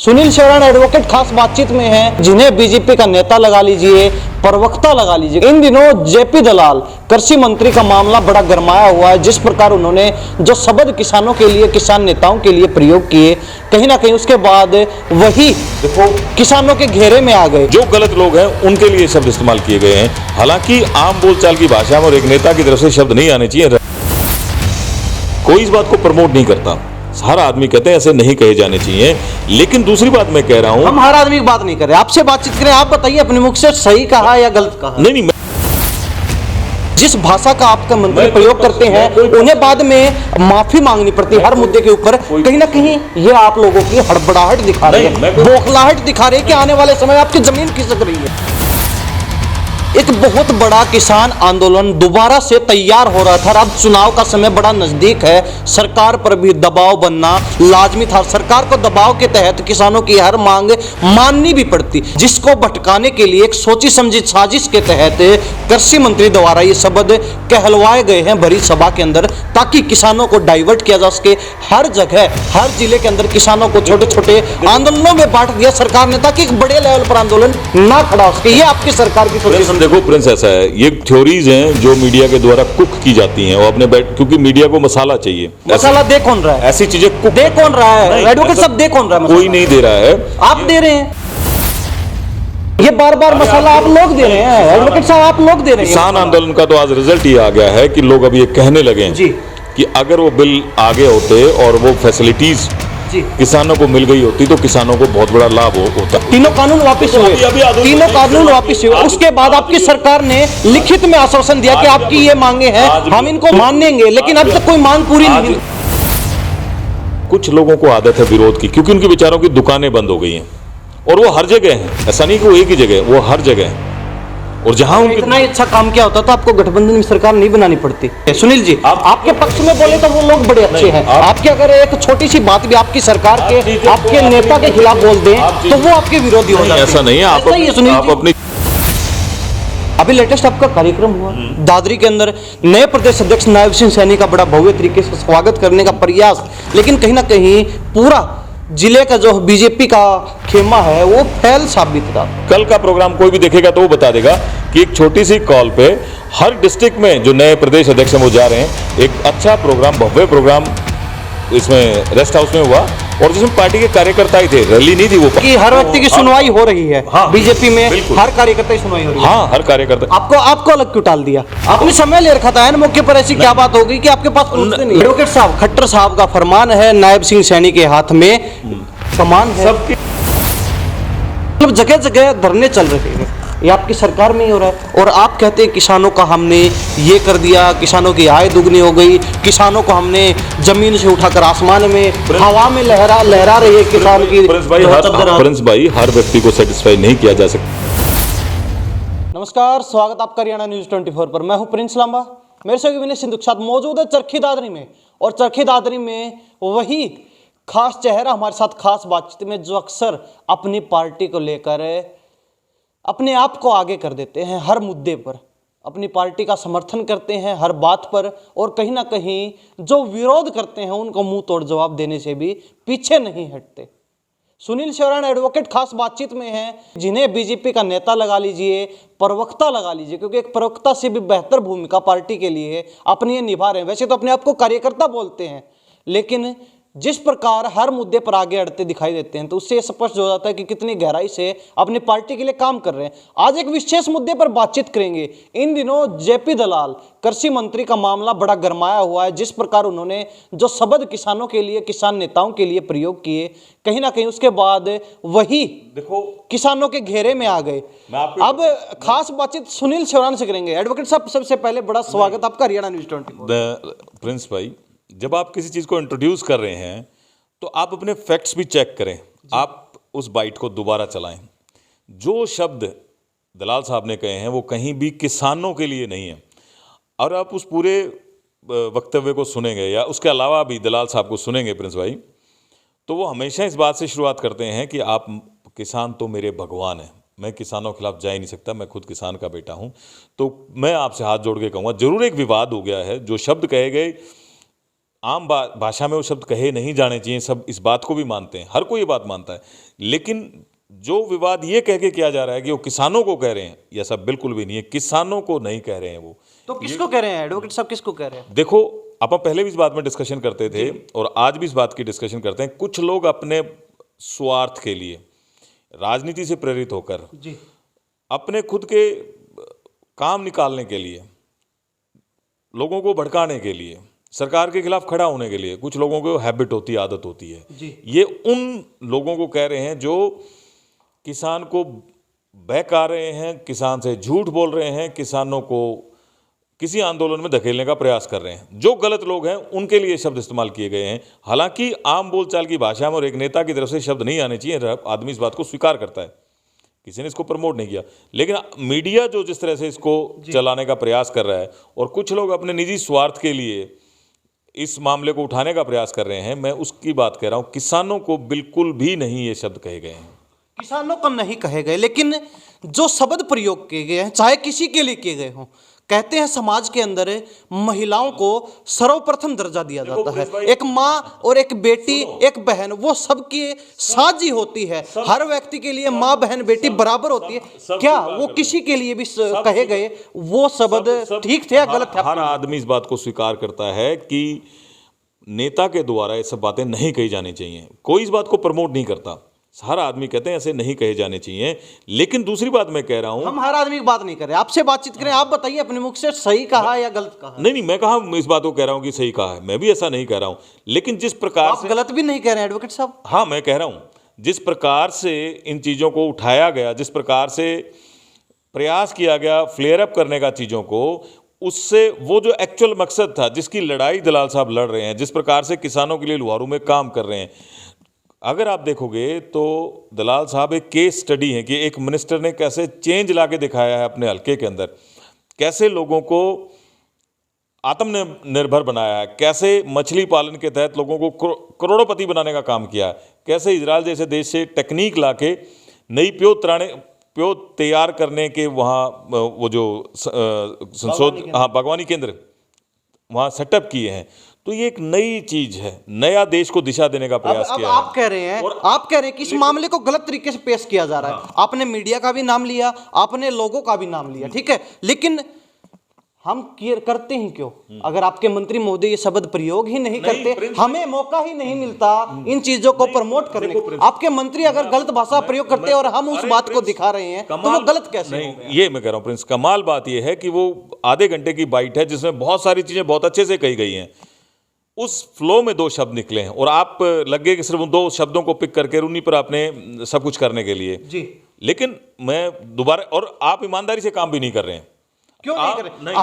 Sunil शेरण advocate खास बातचीत में हैं, जिन्हें बीजेपी का नेता लगा लीजिए, प्रवक्ता लगा लीजिए। इन दिनों जेपी दलाल कृषि मंत्री का मामला बड़ा गरमाया हुआ है। जिस प्रकार उन्होंने जो शब्द किसानों के लिए, किसान नेताओं के लिए प्रयोग किए, कहीं ना कहीं उसके बाद वही देखो किसानों के घेरे में आ गए। जो गलत लोग हैं उनके लिए शब्द इस्तेमाल किए गए हैं। हालांकि आम बोलचाल की भाषा में और एक नेता की तरफ से शब्द नहीं आने चाहिए। कोई इस बात को प्रमोट नहीं करता, हर आदमी कहते हैं ऐसे नहीं कहे जाने चाहिए। लेकिन दूसरी बात मैं कह रहा हूं, हम हर आदमी की बात नहीं कर रहे, आपसे बातचीत करें। आप बताइए अपने मुख से सही कहा या गलत कहा। नहीं जिस भाषा का आपका मंत्री प्रयोग करते हैं उन्हें बाद में माफी मांगनी पड़ती है हर मुद्दे के ऊपर। कहीं ना कहीं ये आप लोगों की हड़बड़ाहट दिखा रही है, बौखलाहट दिखा रही है कि आने वाले समय आपकी जमीन खिसक रही है। एक बहुत बड़ा किसान आंदोलन दोबारा से तैयार हो रहा था। अब चुनाव का समय बड़ा नजदीक है, सरकार पर भी दबाव बनना लाजमी था। सरकार को दबाव के तहत किसानों की हर मांग माननी भी पड़ती, जिसको भटकाने के लिए एक सोची समझी साजिश के तहत कृषि मंत्री द्वारा ये शब्द कहलवाए गए हैं भरी सभा के अंदर, ताकि किसानों को डाइवर्ट किया जा सके। हर जगह, हर जिले के अंदर किसानों को छोटे छोटे आंदोलनों में बांट दिया सरकार ने, ताकि एक बड़े लेवल पर आंदोलन ना खड़ा हो सके। ये आपकी सरकार की सोची। देखो प्रिंस, ऐसा है, ये थ्योरीज हैं जो मीडिया के द्वारा कुक की जाती हैं। वो अपने क्योंकि मीडिया को मसाला चाहिए। मसाला दे कौन रहा है? ऐसी चीजें कुक दे कौन रहा है? एडवोकेट साहब दे कौन रहा है? कोई नहीं दे रहा है, आप दे रहे हैं। ये बार बार मसाला आप लोग दे रहे हैं, एडवोकेट साहब आप लोग दे रहे हैं। किसान आंदोलन का तो आज रिजल्ट ये आ गया है कि लोग अब ये कहने लगे हैं जी कि अगर वो बिल आगे होते और वो फैसिलिटीज जी किसानों को मिल गई होती तो किसानों को बहुत बड़ा लाभ होता। तीनों कानून वापस हुए, तीनों कानून वापस हुए। उसके बाद आपकी सरकार ने लिखित में आश्वासन दिया कि आपकी ये मांगे हैं, हम इनको मानेंगे, लेकिन अब तक कोई मांग पूरी नहीं। कुछ लोगों को आदत है विरोध की, क्योंकि उनके विचारों की दुकानें बंद हो गई हैं और वो हर जगह हैं। ऐसा नहीं कि वो एक ही जगह है, वो हर जगह है। और जहां इतना ही अच्छा काम किया होता तो आपको गठबंधन में सरकार नहीं बनानी पड़ती। सुनील जी, आपके पक्ष में बोले तो वो लोग बड़े अच्छे हैं। आपके अगर एक छोटी सी बात भी आपकी सरकार के, आपके नेता के खिलाफ बोल दें तो वो आपके विरोधी हो जाते हैं। ऐसा नहीं है, आप अपनी अभी लेटेस्ट आपका कार्यक्रम हुआ दादरी के अंदर, नए प्रदेश अध्यक्ष नायब सिंह सैनी का बड़ा भव्य तरीके से स्वागत करने का प्रयास, लेकिन कहीं ना कहीं पूरा जिले का जो बीजेपी का खेमा है वो फैल साबित था। कल का प्रोग्राम कोई भी देखेगा तो वो बता देगा कि एक छोटी सी कॉल पे हर डिस्ट्रिक्ट में जो नए प्रदेश अध्यक्ष हैं वो जा रहे हैं। एक अच्छा प्रोग्राम, भव्य प्रोग्राम इसमें रेस्ट हाउस में हुआ और जिसमें पार्टी के कार्यकर्ता ही थे, रैली नहीं थी वो कि हर व्यक्ति की सुनवाई हो रही है। बीजेपी में हर कार्यकर्ता की सुनवाई हो रही है। हाँ, हर कार्यकर्ता। आपको अलग क्यों टाल दिया? आपने समय ले रखा था मौके पर, ऐसी क्या बात हो गई कि आपके पास पहुंचते नहीं? एडवोकेट साहब, खट्टर साहब का फरमान है, नायब सिंह सैनी के हाथ में कमान है, सबकी मतलब जगह जगह धरने चल रहे हैं। ये आपकी सरकार में ही हो रहा है और आप कहते हैं किसानों का हमने ये कर दिया, किसानों की आय दुगनी हो गई, किसानों को हमने जमीन से उठाकर आसमान में, हवा में लहरा रही है किसान की। प्रिंस भाई, हर व्यक्ति को सेटिस्फाई नहीं किया जा सकता। नमस्कार, स्वागत आपका हरियाणा न्यूज 24 पर। मैं हूं प्रिंस लांबा, मेरे से विनय सिंधु के साथ मौजूद है चरखी दादरी में। और चरखी दादरी में वही खास चेहरा हमारे साथ खास बातचीत में, जो अक्सर अपनी पार्टी को लेकर अपने आप को आगे कर देते हैं, हर मुद्दे पर अपनी पार्टी का समर्थन करते हैं हर बात पर, और कहीं ना कहीं जो विरोध करते हैं उनको मुंह तोड़ जवाब देने से भी पीछे नहीं हटते। सुनील शेरण एडवोकेट खास बातचीत में हैं, जिन्हें बीजेपी का नेता लगा लीजिए, प्रवक्ता लगा लीजिए, क्योंकि एक प्रवक्ता से भी बेहतर भूमिका पार्टी के लिए अपनी ये निभा रहे हैं। वैसे तो अपने आप को कार्यकर्ता बोलते हैं, लेकिन जिस प्रकार हर मुद्दे पर आगे अड़ते दिखाई देते हैं तो उससे स्पष्ट हो जाता है कि कितनी गहराई से अपनी पार्टी के लिए काम कर रहे हैं। आज एक विशेष मुद्दे पर बातचीत करेंगे। इन दिनों जेपी दलाल कृषि मंत्री का मामला बड़ा गरमाया हुआ है। जिस प्रकार उन्होंने जो शब्द किसानों के लिए, किसान नेताओं के लिए प्रयोग किए, कहीं ना कहीं उसके बाद वही देखो किसानों के घेरे में आ गए। अब खास बातचीत सुनील शेरण से करेंगे। एडवोकेट साहब, सबसे पहले बड़ा स्वागत आपका हरियाणा न्यूज 24। प्रिंस भाई, जब आप किसी चीज़ को इंट्रोड्यूस कर रहे हैं तो आप अपने फैक्ट्स भी चेक करें, आप उस बाइट को दोबारा चलाएं। जो शब्द दलाल साहब ने कहे हैं वो कहीं भी किसानों के लिए नहीं है। और आप उस पूरे वक्तव्य को सुनेंगे या उसके अलावा भी दलाल साहब को सुनेंगे प्रिंस भाई, तो वो हमेशा इस बात से शुरुआत करते हैं कि आप किसान तो मेरे भगवान हैं, मैं किसानों के खिलाफ जा ही नहीं सकता, मैं खुद किसान का बेटा हूँ। तो मैं आपसे हाथ जोड़ के कहूँगा, जरूर एक विवाद हो गया है, जो शब्द कहे गए भाषा में वो शब्द कहे नहीं जाने चाहिए, सब इस बात को भी मानते हैं, हर कोई ये बात मानता है। लेकिन जो विवाद ये कह के किया जा रहा है कि वो किसानों को कह रहे हैं, ये सब बिल्कुल भी नहीं है, किसानों को नहीं कह रहे हैं वो। तो किसको कह रहे हैं एडवोकेट साहब, किसको कह रहे हैं? देखो, अपन पहले भी इस बात में डिस्कशन करते थे और आज भी इस बात की डिस्कशन करते हैं। कुछ लोग अपने स्वार्थ के लिए, राजनीति से प्रेरित होकर, जी, अपने खुद के काम निकालने के लिए, लोगों को भड़काने के लिए, सरकार के खिलाफ खड़ा होने के लिए, कुछ लोगों को हैबिट होती है, आदत होती है जी। ये उन लोगों को कह रहे हैं जो किसान को बहका रहे हैं, किसान से झूठ बोल रहे हैं, किसानों को किसी आंदोलन में धकेलने का प्रयास कर रहे हैं। जो गलत लोग हैं उनके लिए शब्द इस्तेमाल किए गए हैं। हालांकि आम बोलचाल की भाषा में और एक नेता की तरफ से शब्द नहीं आने चाहिए, आदमी इस बात को स्वीकार करता है, किसी ने इसको प्रमोट नहीं किया। लेकिन मीडिया जो जिस तरह से इसको चलाने का प्रयास कर रहा है और कुछ लोग अपने निजी स्वार्थ के लिए इस मामले को उठाने का प्रयास कर रहे हैं, मैं उसकी बात कह रहा हूं। किसानों को बिल्कुल भी नहीं ये शब्द कहे गए हैं, किसानों को नहीं कहे गए, लेकिन जो शब्द प्रयोग किए गए हैं, चाहे किसी के लिए किए गए हों, कहते हैं समाज के अंदर महिलाओं को सर्वप्रथम दर्जा दिया जाता है। एक माँ और एक बेटी, एक बहन, वो सबकी साझी होती है। हर व्यक्ति के लिए माँ बहन बेटी बराबर होती है। क्या वो किसी के लिए भी कहे गए वो शब्द ठीक थे या गलत थे? हर आदमी इस बात को स्वीकार करता है कि नेता के द्वारा ये सब बातें नहीं कही जानी चाहिए। कोई इस बात को प्रमोट नहीं करता, हर आदमी कहते हैं ऐसे नहीं कहे जाने चाहिए। लेकिन दूसरी बात मैं कह रहा हूं, हम हर आदमी की बात नहीं कर रहे, आपसे बातचीत करें। आप बताइए अपने मुख से सही कहा या गलत कहा? नहीं, मैं कहा इस बात को कह रहा हूं कि सही कहा है, मैं भी ऐसा नहीं कह रहा हूं। लेकिन जिस प्रकार आप गलत भी नहीं कह रहे हैं एडवोकेट साहब। हाँ, मैं कह रहा हूं जिस प्रकार से इन चीजों को उठाया गया, जिस प्रकार से प्रयास किया गया फ्लेयर अप करने का चीजों को, उससे वो जो एक्चुअल मकसद था, जिसकी लड़ाई दलाल साहब लड़ रहे हैं, जिस प्रकार से किसानों के लिए लुहारू में काम कर रहे हैं, अगर आप देखोगे तो दलाल साहब एक केस स्टडी है कि एक मिनिस्टर ने कैसे चेंज लाके दिखाया है अपने हल्के के अंदर, कैसे लोगों को आत्मनिर्भर बनाया है, कैसे मछली पालन के तहत लोगों को करोड़पति बनाने का काम किया है, कैसे इजराइल जैसे देश से टेक्निक लाके नई प्यो तैयार करने के वहाँ वो जो बागवानी केंद्र वहाँ सेटअप किए हैं। तो ये एक नई चीज है, नया देश को दिशा देने का प्रयास किया है। आप कह रहे हैं कि इस मामले को गलत तरीके से पेश किया जा रहा है। आपने मीडिया का भी नाम लिया, आपने लोगों का भी नाम लिया, ठीक है, लेकिन हम करते ही क्यों? अगर आपके मंत्री महोदय ये शब्द प्रयोग ही नहीं करते, हमें मौका ही नहीं मिलता इन चीजों को प्रमोट करने का। आपके मंत्री अगर गलत भाषा प्रयोग करते और हम उस बात को दिखा रहे हैं तो वो गलत कैसे? नहीं, ये मैं कह रहा हूँ प्रिंस, कमाल बात ये है कि वो आधे घंटे की बाइट है जिसमें बहुत सारी चीजें बहुत अच्छे से कही गई हैं। उस फ्लो में दो शब्द निकले हैं और आप लगे कि सिर्फ उन दो शब्दों को पिक करके उन्हीं पर आपने सब कुछ करने के लिए जी। लेकिन मैं दोबारा, और आप ईमानदारी से काम भी नहीं कर रहे हैं। क्यों नहीं कर रहे?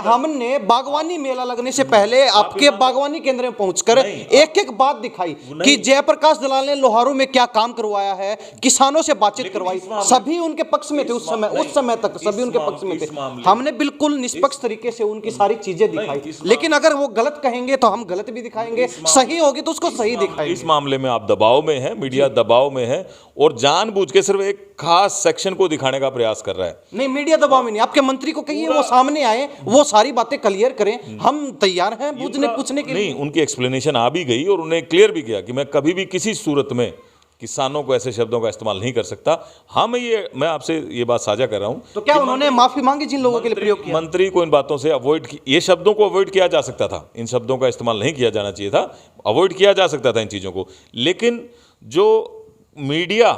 हमने बागवानी मेला लगने से पहले आपके बागवानी केंद्र में पहुंचकर एक एक बात दिखाई कि जयप्रकाश दलाल ने लोहारू में क्या काम करवाया है, किसानों से बातचीत करवाई, सभी उनके पक्ष में थे उस समय तक सभी उनके पक्ष में थे। हमने बिल्कुल निष्पक्ष तरीके से उनकी सारी चीजें दिखाई। लेकिन अगर वो गलत कहेंगे तो हम गलत भी दिखाएंगे, सही होगी तो उसको सही दिखाएंगे। इस मामले में आप दबाव में है, मीडिया दबाव में है और जानबूझ के सिर्फ एक खास सेक्शन को दिखाने का प्रयास कर रहा है। नहीं, मीडिया दबाव में नहीं, आपके मंत्री को कहिए वो सामने आए, वो सारी बातें क्लियर करें, हम तैयार हैं पूछने के लिए। नहीं, उनकी एक्सप्लेनेशन आ भी गई और उन्हें क्लियर भी किया कि मैं कभी भी किसी सूरत में किसानों को ऐसे शब्दों का इस्तेमाल नहीं कर सकता। हाँ, मैं आपसे ये बात साझा कर रहा हूं। तो क्या उन्होंने माफी मांगी जिन लोगों के लिए प्रयोग किया? मंत्री को इन बातों से ये शब्दों को अवॉइड किया जा सकता था, इन शब्दों का इस्तेमाल नहीं किया जाना चाहिए था, अवॉइड किया जा सकता था इन चीजों को। लेकिन जो मीडिया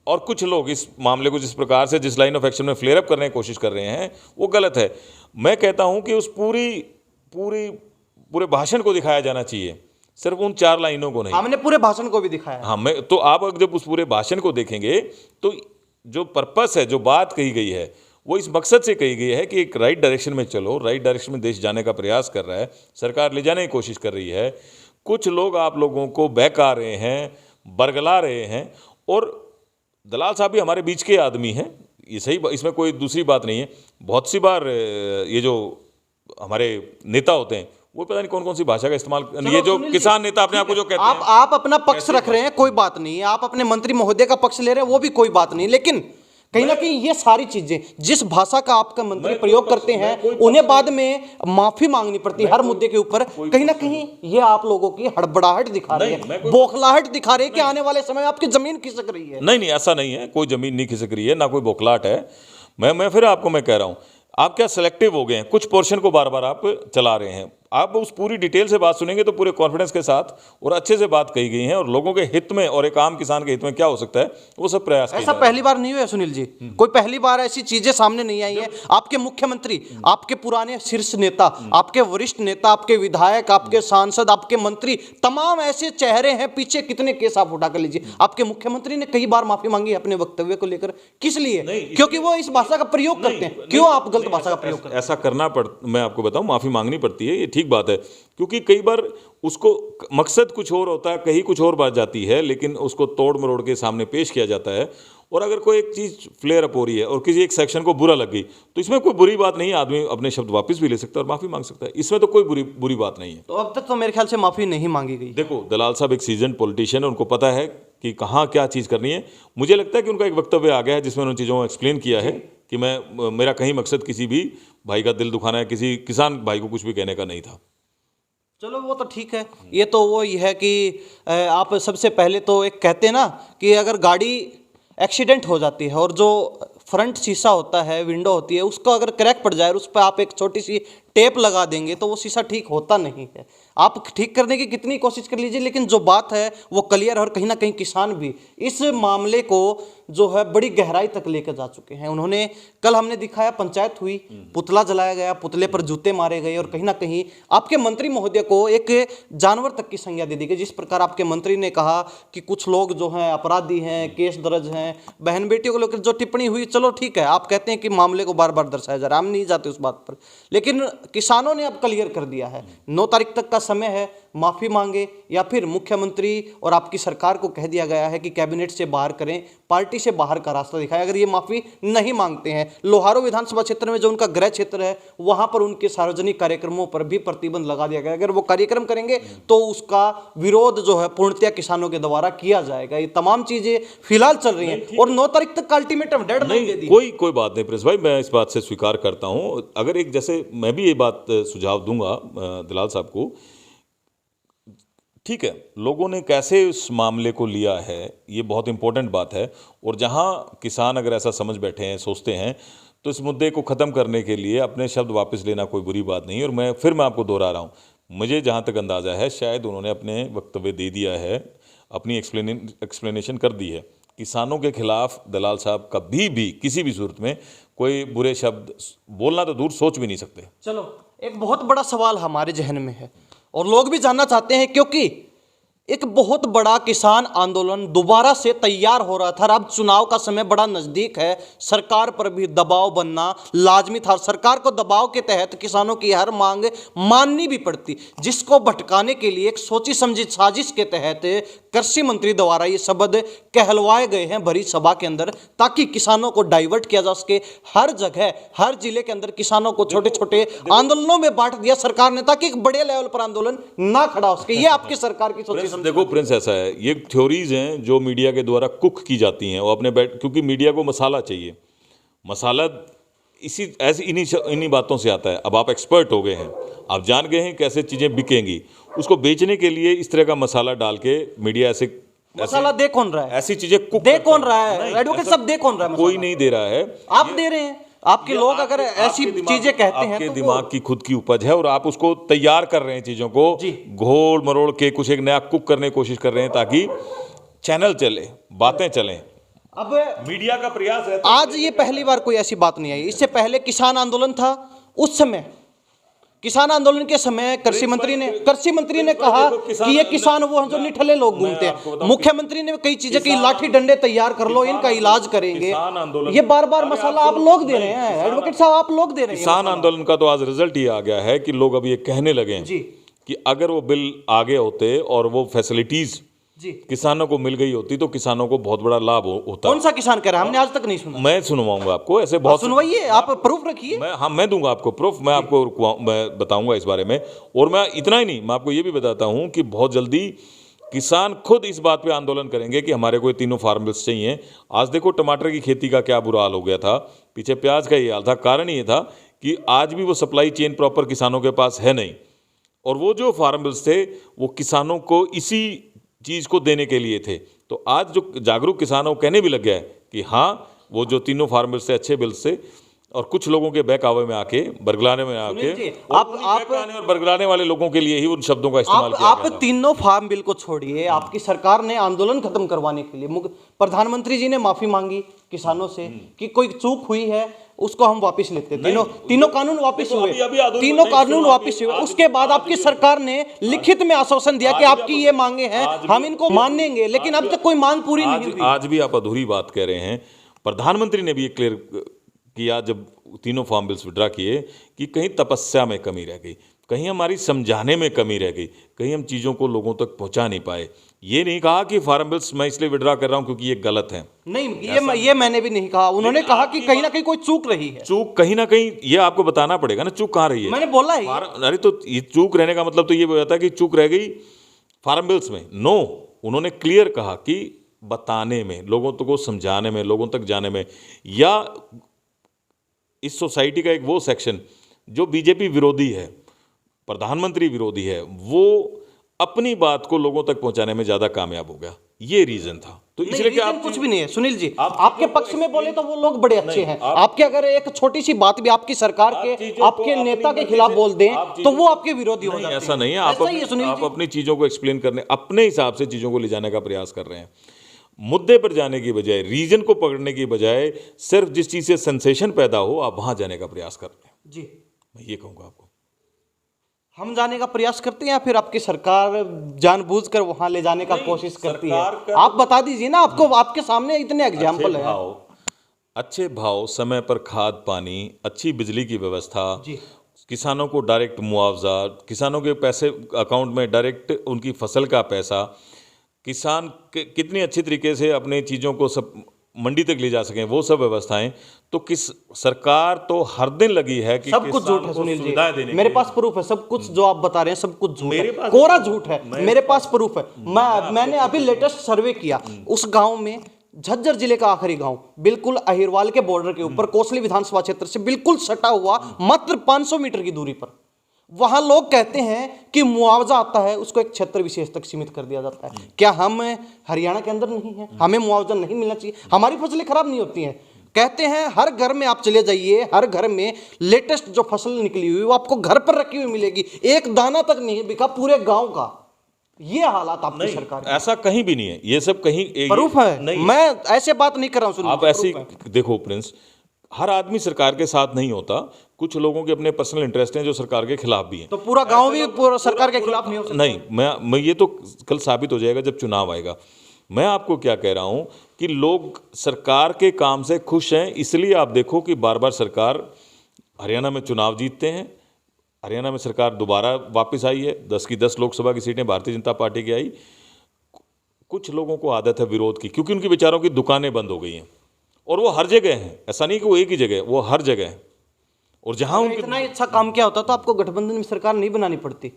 और कुछ लोग इस मामले को जिस प्रकार से जिस लाइन ऑफ एक्शन में फ्लेयर अप करने की कोशिश कर रहे हैं वो गलत है। मैं कहता हूं कि उस पूरे भाषण को दिखाया जाना चाहिए, सिर्फ उन 4 लाइनों को नहीं। हमने पूरे भाषण को भी दिखाया। हाँ, तो आप जब उस पूरे भाषण को देखेंगे तो जो पर्पस है, जो बात कही गई है, वो इस मकसद से कही गई है कि एक राइट डायरेक्शन में चलो, राइट डायरेक्शन में देश जाने का प्रयास कर रहा है, सरकार ले जाने की कोशिश कर रही है। कुछ लोग आप लोगों को बहका रहे हैं, बरगला रहे हैं, और दलाल साहब भी हमारे बीच के आदमी हैं, ये सही, इसमें कोई दूसरी बात नहीं है। बहुत सी बार ये जो हमारे नेता होते हैं वो पता नहीं कौन कौन सी भाषा का इस्तेमाल, ये जो किसान नेता अपने आप को जो कहते हैं, आप अपना पक्ष रख रहे हैं, कोई बात नहीं है, आप अपने मंत्री महोदय का पक्ष ले रहे हैं, वो भी कोई बात नहीं, लेकिन कहीं ना कहीं ये सारी चीजें जिस भाषा का आपका मंत्री प्रयोग करते हैं उन्हें बाद में माफी मांगनी पड़ती है हर मुद्दे के ऊपर। कहीं ना कहीं ये आप लोगों की हड़बड़ाहट दिखा रही है, बौखलाहट दिखा रही है कि आने वाले समय में आपकी जमीन खिसक रही है। नहीं, ऐसा नहीं है, कोई जमीन नहीं खिसक रही है, ना कोई बौखलाहट है। मैं फिर आपको मैं कह रहा हूं, आप क्या सिलेक्टिव हो गए हैं, कुछ पोर्शन को बार बार आप चला रहे हैं। आप उस पूरी डिटेल से बात सुनेंगे तो पूरे कॉन्फिडेंस के साथ और अच्छे से बात कही गई है, और लोगों के हित में और एक आम किसान के हित में क्या हो सकता है वो सब प्रयास किया ऐसा जा पहली बार नहीं हुआ सुनील जी, कोई पहली बार ऐसी चीजें सामने नहीं आई है। आपके मुख्यमंत्री, आपके पुराने शीर्ष नेता, आपके वरिष्ठ नेता, आपके विधायक, आपके सांसद, आपके मंत्री, तमाम ऐसे चेहरे हैं, पीछे कितने केस आप उठा कर लीजिए। आपके मुख्यमंत्री ने कई बार माफी मांगी अपने वक्तव्य को लेकर, किस लिए? क्योंकि वो इस भाषा का प्रयोग करते हैं। क्यों आप गलत भाषा का प्रयोग करते हैं? ऐसा करना मैं आपको बताऊं, माफी मांगनी पड़ती है, ये ठीक बात है, क्योंकि कई बार उसको मकसद कुछ और होता है, कहीं कुछ और बात जाती है, लेकिन उसको तोड़ मरोड़ के सामने पेश किया जाता है। और अगर कोई एक चीज़ फ्लेयर अप हो रही है और किसी एक सेक्शन को बुरा लग गई तो इसमें कोई बुरी बात नहीं है, आदमी अपने शब्द वापस भी ले सकता है और माफ़ी मांग सकता है, इसमें तो कोई बुरी बात नहीं है। तो अब तक तो मेरे ख्याल से माफी नहीं मांगी गई। देखो, दलाल साहब एक सीजन्ड पॉलिटिशियन है, उनको पता है कि कहाँ क्या चीज़ करनी है। मुझे लगता है कि उनका एक वक्तव्य आ गया है जिसमें उन चीज़ों को एक्सप्लेन किया है कि मेरा कहीं मकसद किसी भी भाई का दिल दुखाना है, किसी किसान भाई को कुछ भी कहने का नहीं था। चलो वो तो ठीक है। ये तो वो ही है कि आप सबसे पहले तो एक कहते हैं ना कि अगर गाड़ी एक्सीडेंट हो जाती है और जो फ्रंट शीशा होता है, विंडो होती है, उसको अगर क्रैक पड़ जाए और उस पर आप एक छोटी सी टेप लगा देंगे तो वो शीशा ठीक होता नहीं है। आप ठीक करने की कितनी कोशिश कर लीजिए, लेकिन जो बात है वो क्लियर है। और कहीं ना कहीं किसान भी इस मामले को जो है बड़ी गहराई तक लेकर जा चुके हैं। उन्होंने कल हमने दिखाया, पंचायत हुई, पुतला जलाया गया, पुतले पर जूते मारे गए, और कहीं ना कहीं आपके मंत्री महोदय को एक जानवर तक की संज्ञा दे दी गई। जिस प्रकार आपके मंत्री ने कहा कि कुछ लोग जो हैं अपराधी हैं, केस दर्ज हैं, बहन बेटियों को लेकर जो टिप्पणी हुई, चलो ठीक है, आप कहते हैं कि मामले को बार बार दर्शाया जा रहा है, हम नहीं जाते उस बात पर, लेकिन किसानों ने अब क्लियर कर दिया है। 9 तारीख तक का समय है, माफी मांगे या फिर मुख्यमंत्री और आपकी सरकार को कह दिया गया है कि कैबिनेट से बाहर करें, पार्टी से बाहर का रास्ता दिखाएं। अगर ये माफी नहीं मांगते हैं, लोहारो विधानसभा क्षेत्र में जो उनका गृह क्षेत्र है वहां पर उनके सार्वजनिक कार्यक्रमों पर भी प्रतिबंध लगा दिया गया। अगर वो कार्यक्रम करेंगे तो उसका विरोध जो है पूर्णतया किसानों के द्वारा किया जाएगा। ये तमाम चीजें फिलहाल चल रही हैं और 9 तारीख तक का अल्टीमेटम डेडलाइन दे दी। कोई बात नहीं प्रिंस भाई, मैं इस बात से स्वीकार करता हूं। अगर एक जैसे मैं भी ये बात सुझाव दूंगा दलाल साहब को, ठीक है, लोगों ने कैसे उस मामले को लिया है ये बहुत इंपॉर्टेंट बात है। और जहां किसान अगर ऐसा समझ बैठे हैं, सोचते हैं, तो इस मुद्दे को ख़त्म करने के लिए अपने शब्द वापस लेना कोई बुरी बात नहीं है। और मैं आपको दोहरा रहा हूं, मुझे जहां तक अंदाज़ा है शायद उन्होंने अपने वक्तव्य दे दिया है, अपनी एक्सप्लेनेशन कर दी है। किसानों के खिलाफ दलाल साहब कभी भी किसी भी सूरत में कोई बुरे शब्द बोलना तो दूर सोच भी नहीं सकते। चलो, एक बहुत बड़ा सवाल हमारे जहन में है और लोग भी जानना चाहते हैं, क्योंकि एक बहुत बड़ा किसान आंदोलन दोबारा से तैयार हो रहा था। अब चुनाव का समय बड़ा नजदीक है, सरकार पर भी दबाव बनना लाजमी था। सरकार को दबाव के तहत किसानों की हर मांग माननी भी पड़ती, जिसको भटकाने के लिए एक सोची समझी साजिश के तहत कृषि मंत्री द्वारा ये शब्द कहलवाए गए हैं भरी सभा के अंदर, ताकि किसानों को डाइवर्ट किया जा सके। हर जगह, हर जिले के अंदर किसानों को छोटे छोटे आंदोलनों में बांट दिया सरकार ने, ताकि एक बड़े लेवल पर आंदोलन ना खड़ा हो सके। ये आपकी सरकार की सोची। देखो प्रिंस, ऐसा है, ये थ्योरीज हैं जो मीडिया के द्वारा कुक की जाती हैं। वो अपने क्योंकि मीडिया को मसाला चाहिए, मसाला इन्हीं बातों से आता है। अब आप एक्सपर्ट हो गए हैं, आप जान गए हैं कैसे चीज़ें बिकेंगी, उसको बेचने के लिए इस तरह का मसाला डाल के मीडिया मसाला दे कौन रहा है? ऐसी चीजें कुक दे कौन रहा है? एडवोकेट साहब, दे कौन रहा है? कोई नहीं दे रहा है, आप दे रहे हैं। आपके लोग अगर ऐसी चीजें कहते हैं तो दिमाग की खुद की उपज है और आप उसको तैयार कर रहे हैं, चीजों को घोल मरोड़ के कुछ एक नया कुक करने की कोशिश कर रहे हैं ताकि चैनल चले, बातें चलें। अब मीडिया का प्रयास है। आज ये पहली बार कोई ऐसी बात नहीं आई। इससे पहले किसान आंदोलन था, उस समय किसान आंदोलन के समय कृषि मंत्री ने कहा कि ये किसान वो हैं जो निठल्ले लोग घूमते हैं। मुख्यमंत्री ने कई चीजें की, लाठी डंडे तैयार कर लो, इनका इलाज करेंगे। ये बार बार मसाला आप लोग दे रहे हैं, एडवोकेट साहब, आप लोग दे रहे हैं। किसान आंदोलन का तो आज रिजल्ट ये आ गया है कि लोग अब ये कहने लगे हैं कि अगर वो बिल आगे होते और वो फैसिलिटीज किसानों को मिल गई होती तो किसानों को बहुत बड़ा लाभ होता। कौन सा किसान कह रहा है? हमने आज तक नहीं सुना। मैं सुनवाऊंगा आपको, ऐसे बहुत सुनवाइए, आप प्रूफ रखिए। मैं दूंगा आपको प्रूफ, मैं बताऊंगा इस बारे में। और मैं इतना ही नहीं, मैं आपको ये भी बताता हूं कि बहुत जल्दी किसान खुद इस बात पे आंदोलन करेंगे कि हमारे को ये तीनों फार्म बिल्स चाहिए। आज देखो टमाटर की खेती का क्या बुरा हाल हो गया था, पीछे प्याज का ये हाल था। कारण ये था कि आज भी वो सप्लाई चेन प्रॉपर किसानों के पास है नहीं, और वो जो फार्म बिल्स थे वो किसानों को इसी चीज़ को देने के लिए थे। तो आज जो जागरूक किसान है वो कहने भी लग गया है कि हाँ, वो जो तीनों फार्म बिल्स थे अच्छे बिल्स थे, और कुछ लोगों के बहकावे में आके, बरगलाने में आके, आप और बरगलाने वाले लोगों के लिए ही उन शब्दों का इस्तेमाल किया आप गया था। तीनों फार्म बिल को छोड़िए, आपकी सरकार ने आंदोलन खत्म करवाने के लिए प्रधानमंत्री जी ने माफी मांगी किसानों से कि कोई चूक हुई है उसको हम वापस लेते हैं। तीनों कानून वापस हुए, तीनों कानून वापस हुए। उसके बाद आपकी सरकार ने लिखित में आश्वासन दिया कि आपकी ये मांगे हैं, हम इनको मानेंगे, लेकिन अब तक कोई मांग पूरी नहीं हुई। आज भी आप अधूरी बात कह रहे हैं। प्रधानमंत्री ने भी ये क्लियर किया जब तीनों फार्म बिल्स विड्रा किए कि कहीं तपस्या में कमी रह गई, कहीं हमारी समझाने में कमी रह गई, कहीं हम चीज़ों को लोगों तक पहुंचा नहीं पाए। ये नहीं कहा कि फार्म बिल्स मैं इसलिए विड्रा कर रहा हूं क्योंकि ये गलत है। नहीं, ये मैंने भी नहीं कहा। उन्होंने कहा कि कहीं ना कहीं कोई चूक रही है। चूक कहीं ना कहीं ये आपको बताना पड़ेगा ना, चूक कहाँ रही है। मैंने बोला है। अरे तो ये चूक रहने का मतलब तो ये हो जाता है कि चूक रह गई फार्म बिल्स में। नो, उन्होंने क्लियर कहा कि बताने में, लोगों को समझाने में, लोगों तक जाने में, या इस सोसाइटी का एक वो सेक्शन जो बीजेपी विरोधी है, प्रधानमंत्री विरोधी है, वो अपनी बात को लोगों तक पहुंचाने में ज्यादा कामयाब हो गया। ये रीजन था। तो इसलिए कि आप कुछ भी नहीं है सुनील जी, आपके पक्ष में बोले तो वो लोग बड़े अच्छे हैं। आपके अगर एक छोटी सी बात भी आपकी सरकार के, आपके नेता के खिलाफ बोल दें तो वो आपके विरोधी हो जाते हैं। ऐसा नहीं है। आप अपनी चीजों को एक्सप्लेन करने, अपने हिसाब से चीजों को ले जाने का प्रयास कर रहे हैं। मुद्दे पर जाने की बजाय, रीजन को पकड़ने की बजाय, सिर्फ जिस चीज से सेंसेशन पैदा हो आप वहां जाने का प्रयास कर रहे हैं। जी, मैं ये कहूंगा आपको। हम जाने का प्रयास करते हैं या फिर आपकी सरकार जानबूझकर वहां ले जाने का कोशिश करती है? आप बता दीजिए ना। आपको, आपके सामने इतने एग्जाम्पल है। अच्छे भाव, समय पर खाद पानी, अच्छी बिजली की व्यवस्था, किसानों को डायरेक्ट मुआवजा, किसानों के पैसे अकाउंट में डायरेक्ट उनकी फसल का पैसा, किसान कितनी अच्छी तरीके से अपने चीज़ों को सब मंडी तक ले जा सकें, वो सब व्यवस्थाएं। तो किस सरकार तो हर दिन लगी है कि सब कुछ झूठ है सुनील जी। मेरे पास प्रूफ है। सब कुछ जो आप बता रहे हैं सब कुछ झूठ है, कोरा झूठ है। मेरे पास प्रूफ है। मैंने अभी लेटेस्ट सर्वे किया उस गांव में, झज्जर जिले का आखिरी गांव, बिल्कुल अहिरवाल के बॉर्डर के ऊपर, कोसली विधानसभा क्षेत्र से बिल्कुल सटा हुआ, मात्र 500 मीटर की दूरी पर। वहां लोग कहते हैं कि मुआवजा आता है उसको एक क्षेत्र विशेष तक सीमित कर दिया जाता है। क्या हम हरियाणा के अंदर नहीं है? हमें मुआवजा नहीं मिलना चाहिए? हमारी फसलें खराब नहीं होती हैं? कहते हैं हर घर में आप चले जाइए, हर घर में लेटेस्ट जो फसल निकली हुई वो आपको घर पर रखी हुई मिलेगी। एक दाना तक नहीं बिका पूरे गांव का। ये हालात आपकी सरकार, ऐसा कहीं भी नहीं है। ये सब कहीं प्रूफ है। मैं ऐसे बात नहीं कर रहा हूं। आप ऐसे देखो प्रिंस, हर आदमी सरकार के साथ नहीं होता। कुछ लोगों के अपने पर्सनल इंटरेस्ट हैं जो सरकार के खिलाफ भी हैं। तो पूरा गांव भी पूरा सरकार के खिलाफ नहीं हो सकता? नहीं, मैं ये तो कल साबित हो जाएगा जब चुनाव आएगा। मैं आपको क्या कह रहा हूं कि लोग सरकार के काम से खुश हैं, इसलिए आप देखो कि बार बार सरकार हरियाणा में चुनाव जीतते हैं। हरियाणा में सरकार दोबारा वापस आई है, 10 की 10 लोकसभा की सीटें भारतीय जनता पार्टी की आई। कुछ लोगों को आदत है विरोध की, क्योंकि उनकी बेचारों की दुकानें बंद हो गई हैं, और वो हर जगह हैं। ऐसा नहीं कि वो एक ही जगह है, वो हर जगह है। और जहां उनके इतना अच्छा काम किया होता तो आपको गठबंधन में सरकार नहीं बनानी पड़ती।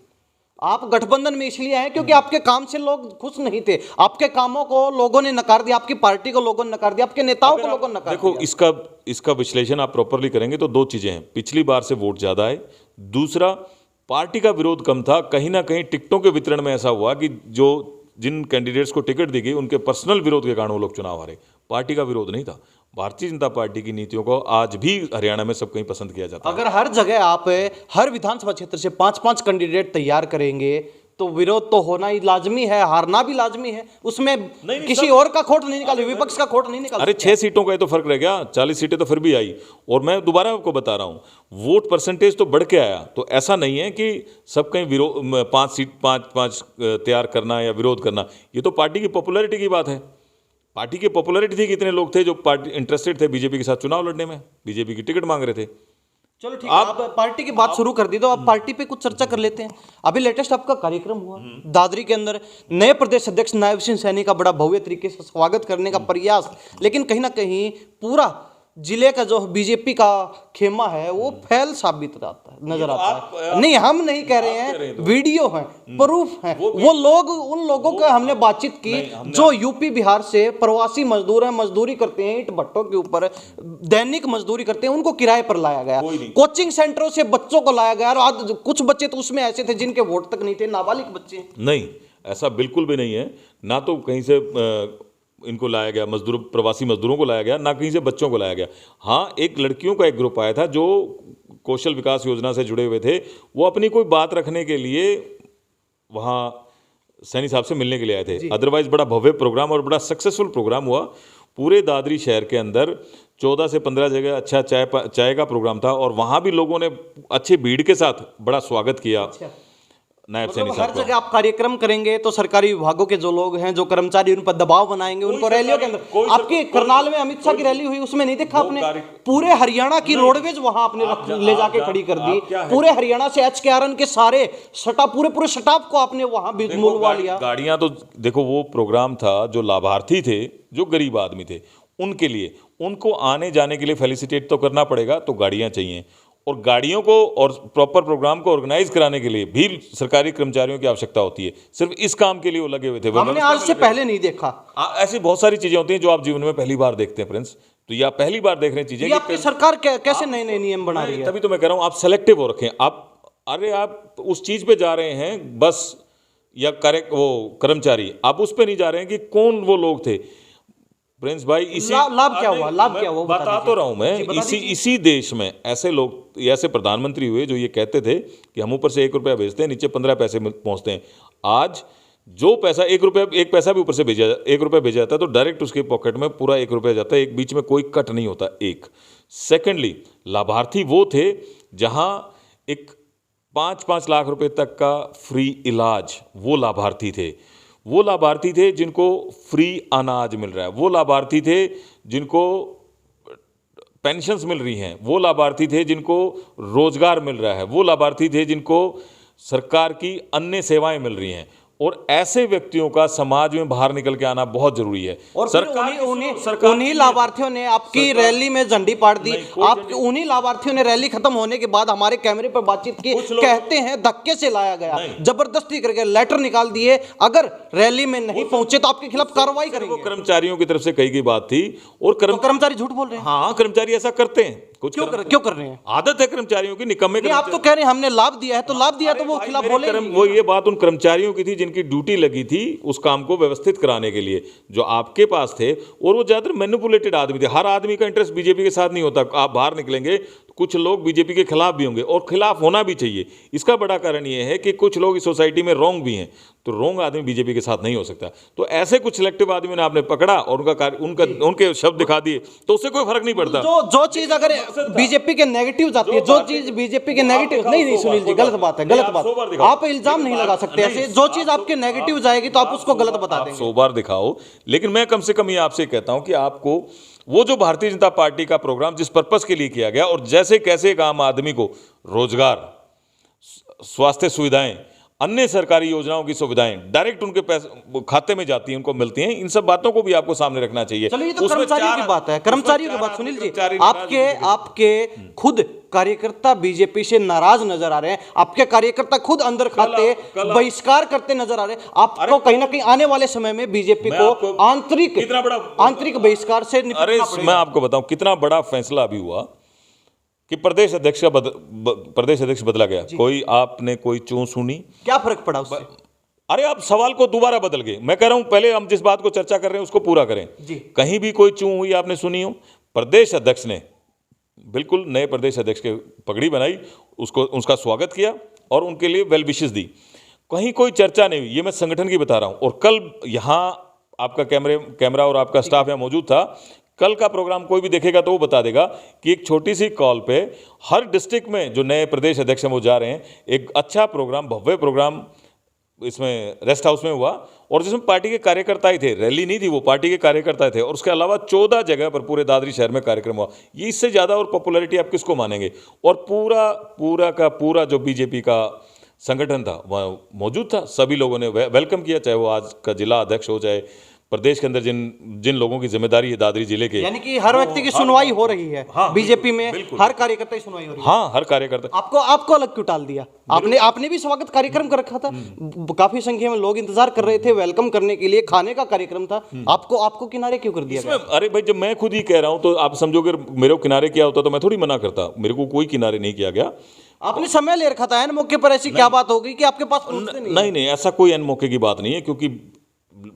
आप गठबंधन में इसलिए आए क्योंकि आपके काम से लोग खुश नहीं थे। आपके कामों को लोगों ने नकार दिया, आपकी पार्टी को लोगों ने नकार दिया, आपके नेताओं को लोगों ने नकार दिया। देखो, इसका विश्लेषण आप प्रॉपरली करेंगे तो दो चीजें हैं। पिछली बार से वोट ज्यादा है, दूसरा पार्टी का विरोध कम था। कहीं ना कहीं टिकटों के वितरण में ऐसा हुआ कि जो जिन कैंडिडेट्स को टिकट दी गई उनके पर्सनल विरोध के कारण वो लोग चुनाव हारे। पार्टी का विरोध नहीं था। भारतीय जनता पार्टी की नीतियों को आज भी हरियाणा में सब कहीं पसंद किया जाता है। अगर हर जगह आप हर विधानसभा क्षेत्र से 5-5 कैंडिडेट तैयार करेंगे तो विरोध तो होना ही लाजमी है, हारना भी लाजमी है। उसमें किसी और का खोट नहीं निकाले, विपक्ष का खोट नहीं निकाले। अरे 6 सीटों का ही तो फर्क रह गया, 40 सीटें तो फिर भी आई। और मैं दोबारा आपको बता रहा हूं, वोट परसेंटेज तो बढ़ के आया। तो ऐसा नहीं है कि सब कहीं विरोध 5 तैयार करना या विरोध करना, ये तो पार्टी की पॉपुलैरिटी की बात है। पार्टी की पॉपुलैरिटी थी, कितने लोग थे जो पार्टी इंटरेस्टेड थे बीजेपी के साथ चुनाव लड़ने में, बीजेपी की टिकट मांग रहे थे। चलो ठीक है, आप पार्टी की बात शुरू कर दी तो आप पार्टी पे कुछ चर्चा कर लेते हैं। अभी लेटेस्ट आपका कार्यक्रम हुआ दादरी के अंदर, नए प्रदेश अध्यक्ष नायब सिंह सैनी का बड़ा भव्य तरीके से स्वागत करने का प्रयास, लेकिन कहीं ना कहीं पूरा जिले का जो बीजेपी का खेमा है वो फैल साबित रहता है, नजर आता है। नहीं, हम नहीं कह रहे हैं, वीडियो है, प्रूफ है। वो लोग, उन लोगों का हमने बातचीत की जो यूपी बिहार से प्रवासी मजदूर हैं, मजदूरी करते हैं, ईंट भट्टों के ऊपर दैनिक मजदूरी करते हैं, उनको किराए पर लाया गया। कोचिंग सेंटरों से बच्चों को लाया गया, और आज कुछ बच्चे तो उसमें ऐसे थे जिनके वोट तक नहीं थे, नाबालिग बच्चे। नहीं, ऐसा बिल्कुल भी नहीं है। ना तो कहीं से इनको लाया गया, मजदूर प्रवासी मजदूरों को लाया गया, ना कहीं से बच्चों को लाया गया। हाँ, एक लड़कियों का एक ग्रुप आया था जो कौशल विकास योजना से जुड़े हुए थे। वो अपनी कोई बात रखने के लिए वहाँ सैनी साहब से मिलने के लिए आए थे। अदरवाइज बड़ा भव्य प्रोग्राम और बड़ा सक्सेसफुल प्रोग्राम हुआ। पूरे दादरी शहर के अंदर 14 से 15 जगह अच्छा चाय का प्रोग्राम था, और वहाँ भी लोगों ने अच्छी भीड़ के साथ बड़ा स्वागत किया नायब सैनी मतलब साहब हर का। जगह आप कार्यक्रम करेंगे तो सरकारी विभागों के जो लोग हैं, जो कर्मचारी, उन पर दबाव बनाएंगे, उनको रैलियों के अंदर। आपकी करनाल में अमित शाह की रैली हुई, उसमें नहीं देखा आपने? पूरे हरियाणा की रोडवेज वहां आपने ले जाके खड़ी कर दी। पूरे हरियाणा से HKRN के सारे पूरे स्टाफ को आपने वहां बुलवा लिया। गाड़ियां तो देखो, वो प्रोग्राम था जो लाभार्थी थे, जो गरीब आदमी थे, उनके लिए, उनको आने जाने के लिए फेलिसिटेट तो करना पड़ेगा, तो गाड़ियां चाहिए। और गाड़ियों को और प्रॉपर प्रोग्राम को ऑर्गेनाइज कराने के लिए भी सरकारी कर्मचारियों की आवश्यकता होती है। सिर्फ इस काम के लिए वो लगे हुए थे। हमने आज से पहले नहीं देखा। ऐसी बहुत सारी चीजें होती हैं जो आप जीवन में पहली बार देखते हैं प्रिंस। तो ये आप पहली बार देख रहे हैं चीजें। आपकी सरकार कैसे नए नए नियम बना रही है? तभी तो मैं कह रहा हूं, आप सेलेक्टिव हो रखें। आप उस चीज पे जा रहे हैं, बस या वो कर्मचारी, आप उस पे नहीं जा रहे हैं कि कौन वो लोग थे। प्रिंस भाई, इसी लाभ क्या हुआ? लाभ क्या हुआ? बता तो रहा हूं मैं। इसी देश में ऐसे लोग, ऐसे प्रधानमंत्री हुए जो ये कहते थे कि हम ऊपर से 1 रुपया भेजते हैं, नीचे 15 पैसे पहुंचते हैं। आज जो पैसा 1 पैसा भी ऊपर से 1 रुपया भेजा जाता है, तो डायरेक्ट उसके पॉकेट में पूरा 1 रुपया जाता है। एक बीच में कोई कट नहीं होता। एक सेकेंडली, लाभार्थी वो थे जहां एक 5-5 लाख रुपए तक का फ्री इलाज, वो लाभार्थी थे। वो लाभार्थी थे जिनको फ्री अनाज मिल रहा है। वो लाभार्थी थे जिनको पेंशन्स मिल रही हैं। वो लाभार्थी थे जिनको रोजगार मिल रहा है। वो लाभार्थी थे जिनको सरकार की अन्य सेवाएं मिल रही हैं। और ऐसे व्यक्तियों का समाज में बाहर निकल के आना बहुत जरूरी है। और उन्हीं लाभार्थियों ने आपकी रैली में झंडी पाड़ दी। उन्हीं लाभार्थियों ने रैली खत्म होने के बाद हमारे कैमरे पर बातचीत की, कहते हैं धक्के से लाया गया, जबरदस्ती करके लेटर निकाल दिए, अगर रैली में नहीं पहुंचे तो आपके खिलाफ कार्रवाई करेंगे। वो कर्मचारियों की तरफ से कही गई बात थी। और कर्मचारी झूठ बोल रहे हैं। हाँ, कर्मचारी ऐसा करते हैं। क्यों कर रहे हैं? आदत है कर्मचारियों की, निकम्मे। आप तो कह रहे हैं हमने लाभ दिया है, तो लाभ दिया तो वो खिलाफ बोले। वो ये बात उन कर्मचारियों की थी जिनकी ड्यूटी लगी थी उस काम को व्यवस्थित कराने के लिए, जो आपके पास थे। और वो ज्यादातर मैनिपुलेटेड आदमी थे। हर आदमी का इंटरेस्ट बीजेपी के साथ नहीं होता। आप बाहर निकलेंगे, कुछ लोग बीजेपी के खिलाफ भी होंगे, और खिलाफ होना भी चाहिए। इसका बड़ा कारण ये है कि कुछ लोग इस सोसाइटी में रोंग भी हैं, तो रोंग आदमी बीजेपी के साथ नहीं हो सकता। तो ऐसे कुछ सिलेक्टिव आदमी ने आपने पकड़ा और उनके शब्द दिखा दिए, तो उससे कोई फर्क नहीं पड़ता। जो चीज अगर बीजेपी के नेगेटिव जाती है, जो चीज बीजेपी के नेगेटिव, नहीं सुनील जी, गलत बात है, गलत बात। आप इल्जाम नहीं लगा सकते ऐसे। जो चीज आपके नेगेटिव जाएगी तो आप उसको गलत बता देंगे। 100 बार दिखाओ, लेकिन मैं कम से कम ये आपसे कहता हूं कि आपको वो जो भारतीय जनता पार्टी का प्रोग्राम जिस पर्पस के लिए किया गया, और जैसे कैसे एक आम आदमी को रोजगार, स्वास्थ्य सुविधाएं, अन्य सरकारी योजनाओं की सुविधाएं डायरेक्ट उनके पैसे खाते में जाती हैं, उनको मिलती हैं, इन सब बातों को भी आपको सामने रखना चाहिए। चलो, ये तो कर्मचारियों की बात है, कर्मचारियों की बात। सुनील जी, आपके खुद कार्यकर्ता बीजेपी से नाराज नजर आ रहे हैं। आपके कार्यकर्ता खुद अंदर खाते बहिष्कार करते नजर आ रहे हैं। आपको कहीं ना कहीं आने वाले समय में बीजेपी को आंतरिक बहिष्कार से निपटना पड़ेगा। मैं आपको बताऊं कितना बड़ा फैसला अभी हुआ कि प्रदेश अध्यक्ष बदला गया। आपने कोई चूं सुनी? क्या फर्क पड़ा उससे? अरे, आप सवाल को दोबारा बदल गए। मैं कह रहा हूं पहले हम जिस बात को चर्चा कर रहे हैं उसको पूरा करें जी। कहीं भी कोई चूं हुई आपने सुनी हो? प्रदेश अध्यक्ष ने बिल्कुल नए प्रदेश अध्यक्ष के पगड़ी बनाई, उसका स्वागत किया और उनके लिए वेल विशेस दी। कहीं कोई चर्चा नहीं हुई। ये मैं संगठन की बता रहा हूं। और कल यहां आपका कैमरा और आपका स्टाफ यहां मौजूद था। कल का प्रोग्राम कोई भी देखेगा तो वो बता देगा कि एक छोटी सी कॉल पे हर डिस्ट्रिक्ट में जो नए प्रदेश अध्यक्ष हैं वो जा रहे हैं। एक अच्छा प्रोग्राम, भव्य प्रोग्राम इसमें रेस्ट हाउस में हुआ, और जिसमें पार्टी के कार्यकर्ता ही थे। रैली नहीं थी, वो पार्टी के कार्यकर्ता थे। और उसके अलावा 14 जगह पर पूरे दादरी शहर में कार्यक्रम हुआ। ये इससे ज़्यादा और पॉपुलैरिटी आप किसको मानेंगे? और पूरा जो बीजेपी का संगठन था वह मौजूद था। सभी लोगों ने वेलकम किया, चाहे वो आज का जिला अध्यक्ष हो, चाहे प्रदेश के अंदर जिन जिन लोगों की जिम्मेदारी है दादरी जिले के, यानी कि हर व्यक्ति की सुनवाई हो रही है। हाँ, बीजेपी में बिल्कुल। हर कार्यकर्ता की सुनवाई हो रही है। हाँ, हर कार्यकर्ता। आपको अलग क्यों टाल दिया? आपने भी स्वागत कार्यक्रम कर रखा था, काफी संख्या में लोग इंतजार कर रहे थे, वेलकम करने के लिए खाने का कार्यक्रम था, आपको किनारे क्यों कर दिया गया? अरे भाई, जब मैं खुद ही कह रहा हूं तो आप समझोगे मेरे को किनारे किया होता तो मैं थोड़ी मना करता। मेरे को कोई किनारे नहीं किया गया। आपने समय ले रखा था, मौके पर ऐसी क्या बात हो गई कि आपके पास पहुंचते नहीं? नहीं, ऐसा कोई अन मौके की बात नहीं है, क्योंकि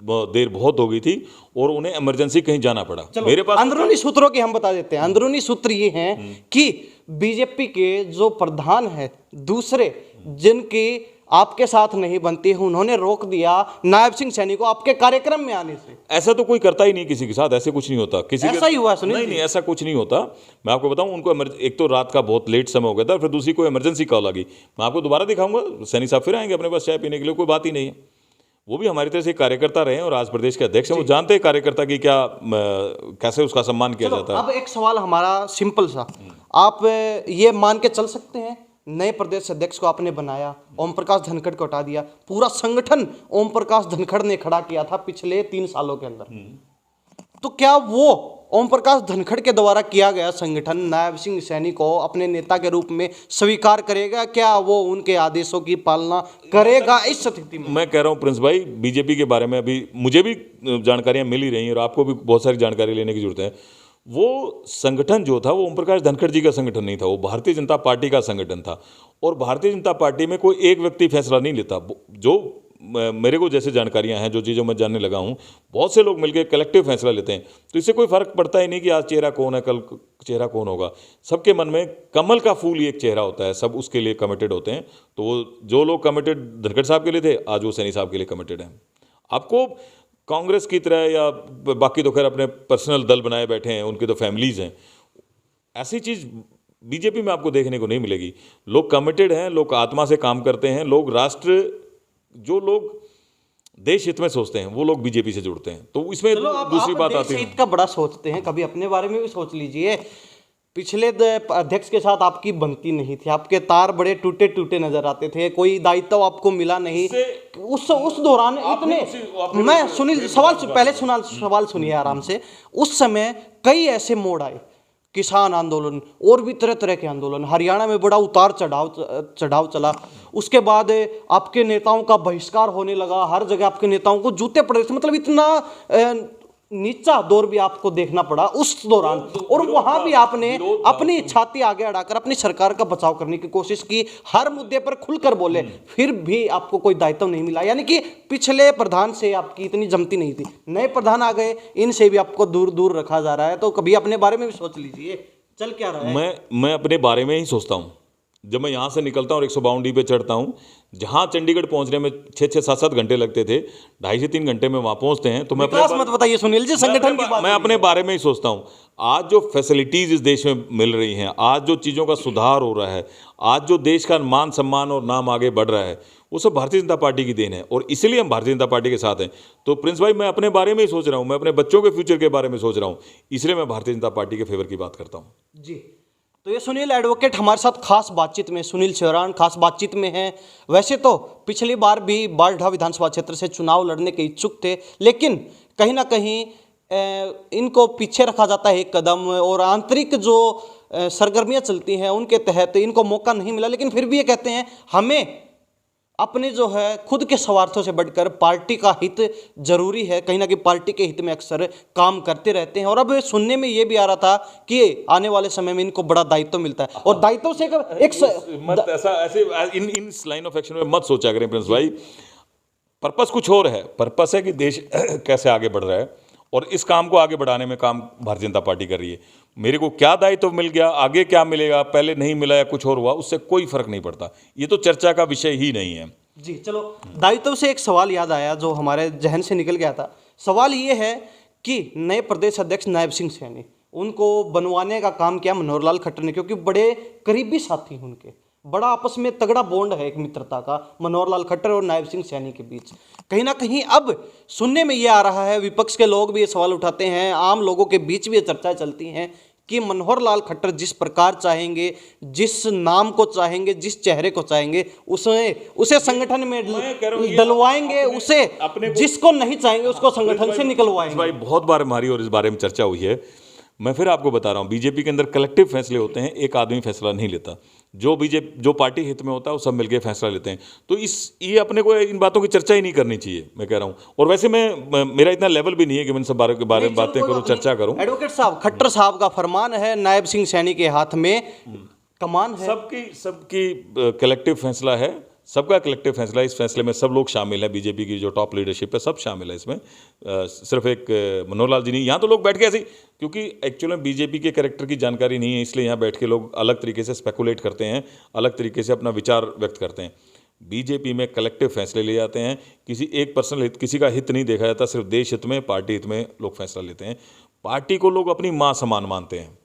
देर बहुत हो गई थी और उन्हें इमरजेंसी कहीं जाना पड़ा। मेरे पास अंदरूनी सूत्रों की हम बता देते हैं। अंदरूनी सूत्र ये हैं कि बीजेपी के जो प्रधान है दूसरे, जिनकी आपके साथ नहीं बनती है, उन्होंने रोक दिया नायब सिंह सैनी को आपके कार्यक्रम में आने से। ऐसा तो कोई करता ही नहीं किसी के साथ, ऐसे कुछ नहीं होता किसी ऐसा ही हुआ सुनील नहीं जी? नहीं, ऐसा कुछ नहीं होता। मैं आपको बताऊं, उनको एक तो रात का बहुत लेट समय हो गया था, फिर दूसरी कोई इमरजेंसी कॉल आ गई। मैं आपको दोबारा दिखाऊंगा, सैनी साहब फिर आएंगे अपने पास चाय पीने के लिए, कोई बात ही नहीं है। वो भी हमारी तरह से कार्यकर्ता रहे हैं और आज प्रदेश के अध्यक्ष हैं, वो जानते हैं कार्यकर्ता की क्या कैसे उसका सम्मान किया जाता है। अब एक सवाल हमारा सिंपल सा, आप ये मान के चल सकते हैं नए प्रदेश अध्यक्ष को आपने बनाया, ओम प्रकाश धनखड़ को हटा दिया, पूरा संगठन ओम प्रकाश धनखड़ ने खड़ा किया था पिछले 3 सालों के अंदर, तो क्या वो ओम प्रकाश धनखड़ के द्वारा किया गया संगठन नायब सिंह सैनी को अपने नेता के रूप में स्वीकार करेगा? क्या वो उनके आदेशों की पालना करेगा इस स्थिति में? मैं कह रहा हूं प्रिंस भाई, बीजेपी के बारे में अभी मुझे भी जानकारियां मिल ही रही हैं और आपको भी बहुत सारी जानकारी लेने की जरूरत है। वो संगठन जो था वो ओम प्रकाश धनखड़ जी का संगठन नहीं था, वो भारतीय जनता पार्टी का संगठन था। और भारतीय जनता पार्टी में कोई एक व्यक्ति फैसला नहीं लेता। जो मेरे को जैसे जानकारियां हैं, जो चीज़ों में जानने लगा हूं, बहुत से लोग मिलकर कलेक्टिव फैसला लेते हैं। तो इससे कोई फर्क पड़ता ही नहीं कि आज चेहरा कौन है, कल चेहरा कौन होगा। सबके मन में कमल का फूल ही एक चेहरा होता है, सब उसके लिए कमिटेड होते हैं। तो वो जो लोग कमिटेड धनखड़ साहब के लिए थे, आज वो सैनी साहब के लिए कमिटेड हैं। आपको कांग्रेस की तरह या बाकी तो खैर अपने पर्सनल दल बनाए बैठे हैं, उनकी तो फैमिलीज हैं, ऐसी चीज़ बीजेपी में आपको देखने को नहीं मिलेगी। लोग कमिटेड हैं, लोग आत्मा से काम करते हैं, लोग राष्ट्र, जो लोग देश हित में सोचते हैं वो लोग बीजेपी से जुड़ते हैं। तो इसमें दूसरी बात आती है, का बड़ा सोचते हैं, कभी अपने बारे में भी सोच लीजिए। पिछले अध्यक्ष के साथ आपकी बनती नहीं थी, आपके तार बड़े टूटे टूटे नजर आते थे, कोई दायित्व आपको मिला नहीं उस दौरान इतने। मैं सुनील सवाल सुनिए आराम से। उस समय कई ऐसे मोड़ आए, किसान आंदोलन और भी तरह तरह के आंदोलन, हरियाणा में बड़ा उतार चढ़ाव चला। उसके बाद आपके नेताओं का बहिष्कार होने लगा, हर जगह आपके नेताओं को जूते पड़ रहे थे, मतलब इतना नीचा दौर भी आपको देखना पड़ा उस दौरान। और वहां भी आपने अपनी छाती आगे अड़ाकर अपनी सरकार का बचाव करने की कोशिश की, हर मुद्दे पर खुलकर बोले, फिर भी आपको कोई दायित्व नहीं मिला। यानी कि पिछले प्रधान से आपकी इतनी जमती नहीं थी, नए प्रधान आ गए, इनसे भी आपको दूर दूर रखा जा रहा है। तो कभी अपने बारे में भी सोच लीजिए, चल क्या रहा है? मैं अपने बारे में ही सोचता हूँ। जब मैं यहाँ से निकलता हूँ और 152D पे चढ़ता हूँ, जहाँ चंडीगढ़ पहुँचने में 6-7 घंटे लगते थे, 2.5 से 3 घंटे में वहाँ पहुँचते हैं। तो मैं मत बताइए सुनील जी, संगठन की बात। मैं अपने बारे में ही सोचता हूँ। आज जो फैसिलिटीज़ इस देश में मिल रही हैं, आज जो चीज़ों का सुधार हो रहा है, आज जो देश का मान सम्मान और नाम आगे बढ़ रहा है, वो सब भारतीय जनता पार्टी की देन है और इसलिए हम भारतीय जनता पार्टी के साथ हैं। तो प्रिंस भाई, मैं अपने बारे में ही सोच रहा हूँ, मैं अपने बच्चों के फ्यूचर के बारे में सोच रहा हूँ, इसलिए मैं भारतीय जनता पार्टी के फेवर की बात करता हूँ जी। तो ये सुनील एडवोकेट हमारे साथ खास बातचीत में, सुनील चौहान खास बातचीत में हैं। वैसे तो पिछली बार भी बालढा विधानसभा क्षेत्र से चुनाव लड़ने के इच्छुक थे, लेकिन कहीं ना कहीं इनको पीछे रखा जाता है एक कदम, और आंतरिक जो सरगर्मियां चलती हैं उनके तहत इनको मौका नहीं मिला। लेकिन फिर भी ये कहते हैं हमें अपने जो है खुद के स्वार्थों से बढ़कर पार्टी का हित जरूरी है, कहीं ना कहीं पार्टी के हित में अक्सर काम करते रहते हैं। और अब सुनने में ये भी आ रहा था कि आने वाले समय में इनको बड़ा दायित्व मिलता है, और दायित्व से मत ऐसे इन लाइन ऑफ एक्शन में मत सोचा करें प्रिंस भाई। पर्पस कुछ और है, पर्पस है कि देश कैसे आगे बढ़ रहा है और इस काम को आगे बढ़ाने में काम भारतीय जनता पार्टी कर रही है। मेरे को क्या दायित्व मिल गया, आगे क्या मिलेगा, पहले नहीं मिला या कुछ और हुआ, उससे कोई फर्क नहीं पड़ता। ये तो चर्चा का विषय ही नहीं है जी। चलो, दायित्व से एक सवाल याद आया जो हमारे जहन से निकल गया था। सवाल ये है कि नए प्रदेश अध्यक्ष नायब सिंह सैनी, उनको बनवाने का काम किया मनोहर लाल खट्टर ने, क्योंकि बड़े करीबी साथी हैं उनके, बड़ा आपस में तगड़ा बॉन्ड है एक मित्रता का मनोहर लाल खट्टर और नायब सिंह सैनी के बीच। कहीं ना कहीं अब सुनने में ये आ रहा है, विपक्ष के लोग भी ये सवाल उठाते हैं, आम लोगों के बीच भी ये चर्चाएं चलती हैं कि मनोहर लाल खट्टर जिस प्रकार चाहेंगे, जिस नाम को चाहेंगे, जिस चेहरे को चाहेंगे, उसे संगठन में डलवाएंगे, उसे जिसको नहीं चाहेंगे उसको संगठन से निकलवाएंगे। भाई बहुत बार हमारी और इस बारे में चर्चा हुई है। मैं फिर आपको बता रहा हूँ, बीजेपी के अंदर कलेक्टिव फैसले होते हैं, एक आदमी फैसला नहीं लेता। जो पार्टी हित में होता है वो सब मिलकर फैसला लेते हैं। तो ये अपने को इन बातों की चर्चा ही नहीं करनी चाहिए, मैं कह रहा हूँ। और वैसे मेरा इतना लेवल भी नहीं है कि मैं इन सब बारे में बातें करूँ, चर्चा करूँ। एडवोकेट साहब, खट्टर साहब का फरमान है, नायब सिंह सैनी के हाथ में कमान है। सबकी कलेक्टिव फैसला है, सबका कलेक्टिव फैसला। इस फैसले में सब लोग शामिल है, बीजेपी की जो टॉप लीडरशिप है सब शामिल है इसमें। सिर्फ एक मनोहर लाल जी नहीं, यहाँ तो लोग बैठ के ऐसे, क्योंकि एक्चुअली में बीजेपी के कैरेक्टर की जानकारी नहीं है, इसलिए यहाँ बैठ के लोग अलग तरीके से स्पेकुलेट करते हैं, अलग तरीके से अपना विचार व्यक्त करते हैं। बीजेपी में कलेक्टिव फैसले लिए जाते हैं, किसी एक पर्सनल हित, किसी का हित नहीं देखा जाता, सिर्फ देश हित में, पार्टी हित में लोग फैसला लेते हैं। पार्टी को लोग अपनी माँ समान मानते हैं,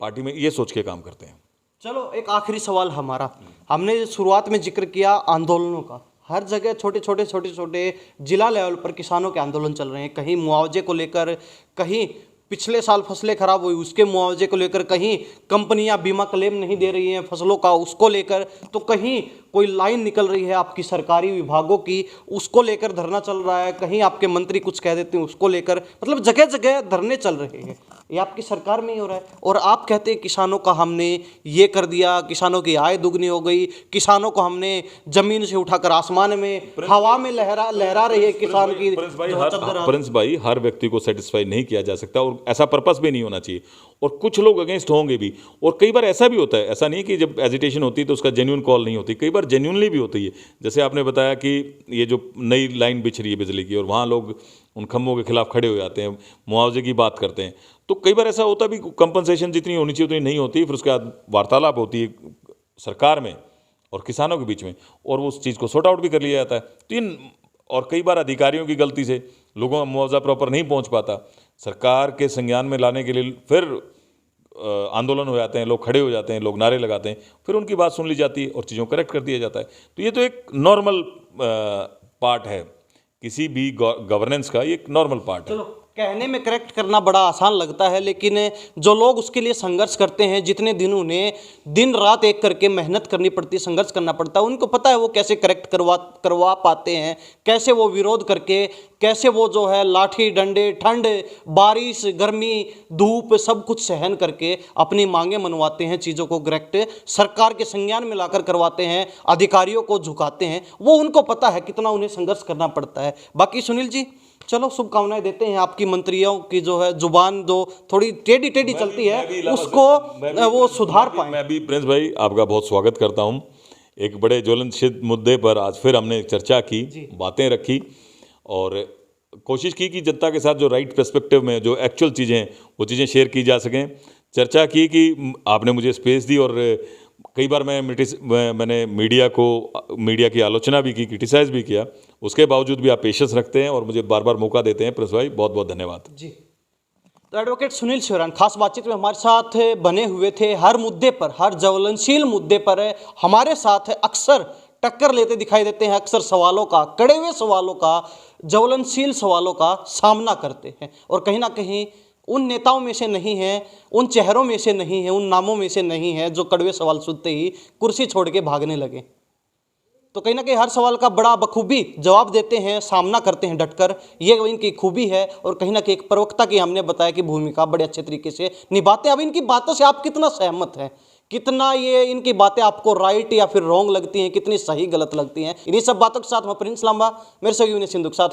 पार्टी में ये सोच के काम करते हैं। चलो एक आखिरी सवाल हमारा, हमने शुरुआत में जिक्र किया आंदोलनों का। हर जगह छोटे छोटे जिला लेवल पर किसानों के आंदोलन चल रहे हैं, कहीं मुआवजे को लेकर, कहीं पिछले साल फसलें खराब हुई उसके मुआवजे को लेकर, कहीं कंपनियां बीमा क्लेम नहीं दे रही हैं फसलों का उसको लेकर, तो कहीं कोई लाइन निकल रही है आपकी सरकारी विभागों की उसको लेकर धरना चल रहा है, कहीं आपके मंत्री कुछ कह देते हैं उसको लेकर, मतलब जगह जगह धरने चल रहे हैं। ये आपकी सरकार में ही हो रहा है और आप कहते हैं किसानों का हमने ये कर दिया, किसानों की आय दुगनी हो गई, किसानों को हमने जमीन से उठाकर आसमान में हवा में लहरा रही है किसान की चद्दर। प्रिंस भाई, हर व्यक्ति को सेटिस्फाई नहीं किया जा सकता और ऐसा पर्पस भी नहीं होना चाहिए, और कुछ लोग अगेंस्ट होंगे भी। और कई बार ऐसा भी होता है, ऐसा नहीं कि जब एजिटेशन होती है तो उसका जेन्युइन कॉल नहीं होती, कई बार जेन्युइनली भी होती है। जैसे आपने बताया कि ये जो नई लाइन बिछ रही है बिजली की और वहाँ लोग उन खंभों के खिलाफ खड़े हो जाते हैं, मुआवजे की बात करते हैं, तो कई बार ऐसा होता भी, कंपनसेशन जितनी होनी चाहिए उतनी नहीं होती, फिर उसके बाद वार्तालाप होती है सरकार में और किसानों के बीच में, और वो उस चीज़ को सॉर्ट आउट भी कर लिया जाता है। तो और कई बार अधिकारियों की गलती से लोगों का मुआवजा प्रॉपर नहीं पहुंच पाता, सरकार के संज्ञान में लाने के लिए फिर आंदोलन हो जाते हैं, लोग खड़े हो जाते हैं, लोग नारे लगाते हैं, फिर उनकी बात सुन ली जाती है और चीज़ों को करेक्ट कर दिया जाता है। तो ये तो एक नॉर्मल पार्ट है किसी भी गवर्नेंस का, ये एक नॉर्मल पार्ट है। कहने में करेक्ट करना बड़ा आसान लगता है, लेकिन जो लोग उसके लिए संघर्ष करते हैं, जितने दिन उन्हें दिन रात एक करके मेहनत करनी पड़ती है, संघर्ष करना पड़ता है, उनको पता है वो कैसे करेक्ट करवा पाते हैं, कैसे वो विरोध करके, कैसे वो जो है लाठी डंडे, ठंड बारिश गर्मी धूप सब कुछ सहन करके अपनी मांगे मनवाते हैं, चीज़ों को करेक्ट सरकार के संज्ञान में लाकर करवाते हैं, अधिकारियों को झुकाते हैं। वो उनको पता है कितना उन्हें संघर्ष करना पड़ता है। बाकी सुनील जी, चलो शुभकामनाएं देते हैं, आपकी मंत्रियों की जो है जुबान जो थोड़ी टेढ़ी चलती है उसको वो सुधार पाए। मैं भी प्रिंस भाई आपका बहुत स्वागत करता हूं। एक बड़े ज्वलनशील मुद्दे पर आज फिर हमने चर्चा की, बातें रखी और कोशिश की कि जनता के साथ जो राइट पर्सपेक्टिव में जो एक्चुअल चीज़ें हैं वो चीज़ें शेयर की जा सकें। चर्चा की कि आपने मुझे स्पेस दी और कई बार मैंने मीडिया की आलोचना भी की, क्रिटिसाइज भी किया, उसके बावजूद भी आप पेशेंस रखते हैं और मुझे बार बार मौका देते हैं। प्रिंस भाई बहुत बहुत धन्यवाद जी। तो एडवोकेट सुनील शिवरान खास बातचीत में हमारे साथ बने हुए थे, हर मुद्दे पर, हर ज्वलनशील मुद्दे पर हमारे साथ अक्सर टक्कर लेते दिखाई देते हैं, अक्सर सवालों का, कड़े हुए सवालों का, ज्वलनशील सवालों का सामना करते हैं और कहीं ना कहीं उन नेताओं में से नहीं है, उन चेहरों में से नहीं है, उन नामों में से नहीं है जो कड़वे सवाल सुनते ही कुर्सी छोड़ के भागने लगे। तो कहीं ना कहीं हर सवाल का बड़ा बखूबी जवाब देते हैं, सामना करते हैं डटकर, ये इनकी खूबी है और कहीं ना कहीं एक प्रवक्ता की हमने बताया कि भूमिका बड़े अच्छे तरीके से निभाते हैं। अब इनकी बातों से आप कितना सहमत हैं, कितना ये इनकी बातें आपको राइट या फिर रॉन्ग लगती हैं, कितनी सही गलत लगती हैं, इन्हीं सब बातों के साथ मैं प्रिंस लांबा, मेरे सहयोगी विनय सिंधु के साथ